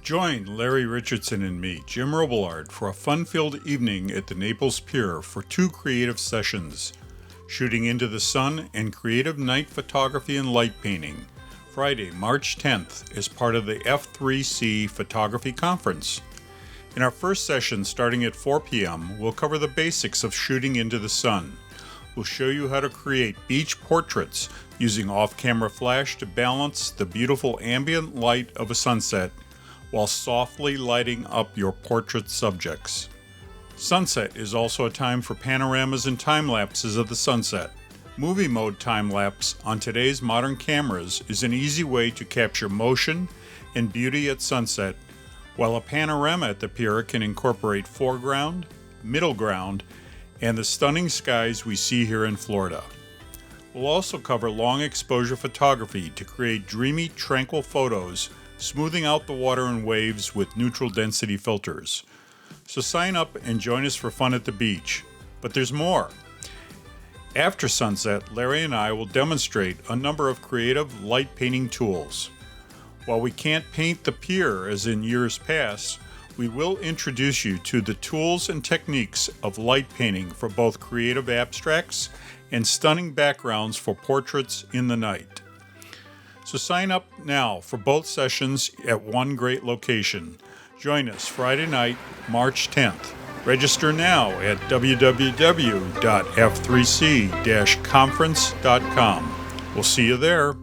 Join Larry Richardson and me, Jim Robellard, for a fun-filled evening at the Naples Pier for 2 creative sessions, Shooting into the Sun and Creative Night Photography and Light Painting, Friday, March 10th, as part of the F3C Photography Conference. In our first session, starting at 4 p.m., we'll cover the basics of shooting into the sun. We'll show you how to create beach portraits using off-camera flash to balance the beautiful ambient light of a sunset while softly lighting up your portrait subjects. Sunset is also a time for panoramas and time-lapses of the sunset. Movie mode time-lapse on today's modern cameras is an easy way to capture motion and beauty at sunset, while a panorama at the pier can incorporate foreground, middle ground, and the stunning skies we see here in Florida. We'll also cover long exposure photography to create dreamy, tranquil photos, smoothing out the water and waves with neutral density filters. So sign up and join us for fun at the beach. But there's more. After sunset, Larry and I will demonstrate a number of creative light painting tools. While we can't paint the pier as in years past, we will introduce you to the tools and techniques of light painting for both creative abstracts and stunning backgrounds for portraits in the night. So sign up now for both sessions at one great location. Join us Friday night, March 10th. Register now at www.f3c-conference.com. We'll see you there.